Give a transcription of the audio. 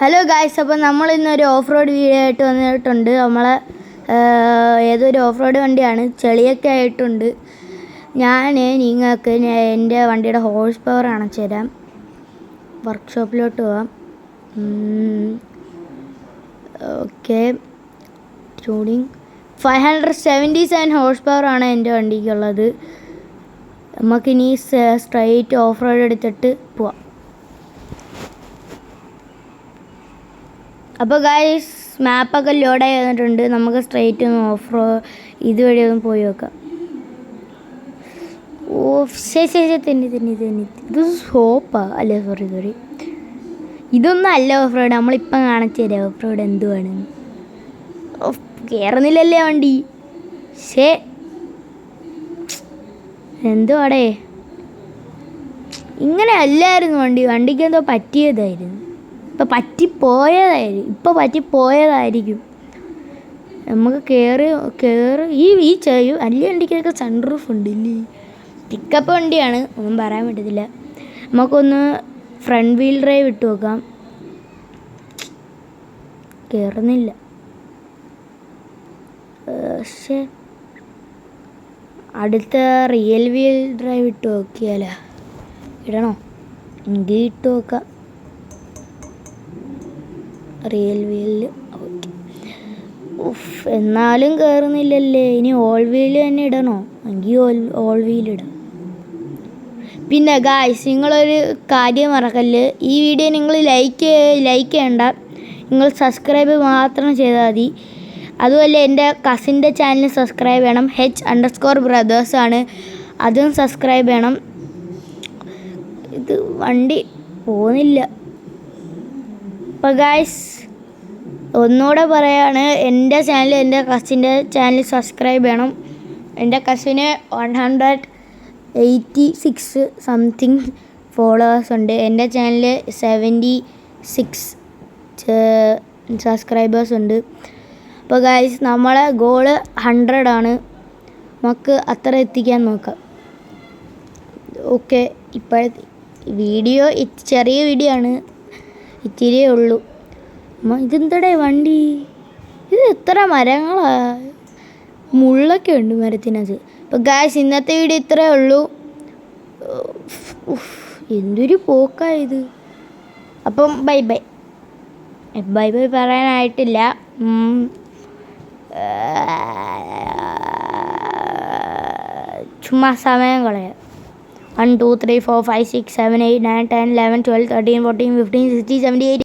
Hello guys, അപ്പോൾ നമ്മൾ ഇന്നൊരു ഓഫ് റോഡ് വീഡിയോ ആയിട്ട് വന്നിട്ടുണ്ട്. നമ്മളെ ഏതൊരു ഓഫ് റോഡ് വണ്ടിയാണ്, ചെളിയൊക്കെ ആയിട്ടുണ്ട്. നിങ്ങൾക്ക് എൻ്റെ വണ്ടിയുടെ ഹോഴ്സ് പവർ കാണിച്ചു തരാം. വർക്ക്ഷോപ്പിലോട്ട് പോവാം. ഓക്കെ, ട്യൂണിങ് 577 ഹോഴ്സ് പവറാണ് എൻ്റെ വണ്ടിക്കുള്ളത്. നമുക്കിനി സ്ട്രൈറ്റ് ഓഫ് റോഡ് എടുത്തിട്ട് പോവാം. അപ്പോൾ ഗായ്സ്, മാപ്പൊക്കെ ലോഡായി വന്നിട്ടുണ്ട്. നമുക്ക് സ്ട്രൈറ്റ് ഒന്ന് ഇതുവഴി ഒന്ന് പോയി നോക്കാം. ഓ ശരി തന്നെ ഇത് സോപ്പാ അല്ലേ? സോറി, ഇതൊന്നും അല്ല ഓഫ് റോഡ്. നമ്മളിപ്പം കാണിച്ചു തരാം ഓഫ് റോഡ് എന്തുവാണെന്ന്. കയറുന്നില്ലല്ലേ വണ്ടി? എന്തുവാടേ, ഇങ്ങനെ അല്ലായിരുന്നു വണ്ടിക്ക് എന്തോ പറ്റിയതായിരുന്നു. ഇപ്പം പറ്റിപ്പോയതായിരിക്കും. നമുക്ക് കയറി ഈ ചെയ്യും വലിയ വണ്ടിക്കൊക്കെ സൺറൂഫ് ഉണ്ട് ഇല്ലേ? പിക്കപ്പ് വണ്ടിയാണ്, ഒന്നും പറയാൻ പറ്റത്തില്ല. നമുക്കൊന്ന് ഫ്രണ്ട് വീൽ ഡ്രൈവ് ഇട്ട് നോക്കാം. കയറുന്നില്ല. പക്ഷേ അടുത്ത റിയൽ വീൽ ഡ്രൈവ് ഇട്ട് നോക്കിയാലോ? ഇടണോ? എങ്കിൽ ഇട്ട് നോക്കാം. റിയൽ വീലിൽ ഓക്കെ. എന്നാലും കയറുന്നില്ലല്ലേ? ഇനി ഓൾ വീല് തന്നെ ഇടണോ? എങ്കിൽ ഓൾ വീലിടാം. പിന്നെ ഗായ്സ്, നിങ്ങളൊരു കാര്യം മറക്കല്ല്, ഈ വീഡിയോ നിങ്ങൾ ലൈക്ക് ചെയ്യണ്ട, നിങ്ങൾ സബ്സ്ക്രൈബ് മാത്രം ചെയ്താൽ മതി. അതുപോലെ എൻ്റെ കസിൻ്റെ ചാനൽ സബ്സ്ക്രൈബ് ചെയ്യണം. H_brothers ആണ്, അതും സബ്സ്ക്രൈബ് ചെയ്യണം. ഇത് വണ്ടി പോകുന്നില്ല. അപ്പോൾ ഗായ്സ്, ഒന്നുകൂടെ പറയാണ്, എൻ്റെ കസിൻ്റെ ചാനൽ സബ്സ്ക്രൈബ് ചെയ്യണം. എൻ്റെ കസിന് 186 സംതിങ് ഫോളോവേഴ്സ് ഉണ്ട്. എൻ്റെ ചാനൽ 76 സബ്സ്ക്രൈബേഴ്സ് ഉണ്ട്. അപ്പോൾ ഗായ്സ്, നമ്മളെ ഗോള് 100 ആണ്. നമുക്ക് അത്ര എത്തിക്കാൻ നോക്കാം. ഓക്കെ, ഇപ്പോഴത്തെ വീഡിയോ ചെറിയ വീഡിയോ ആണ്, ഇത്തിരിയേ ഉള്ളൂ. ഇതെന്തടേ വണ്ടി? ഇത് എത്ര മരങ്ങളാ, മുള്ളൊക്കെ ഉണ്ട് മരത്തിനകത്ത്. അപ്പോൾ ഗായ്സ്, ഇന്നത്തെ വീഡിയോ ഇത്രയേ ഉള്ളൂ. എന്തൊരു പോക്കായത്. അപ്പം ബൈ പറയാനായിട്ടില്ല. ചുമ്മാ സമയം കളയാം. 1 2 3 4 5 6 7 8 9 10 11 12 13 14 15 16 17 18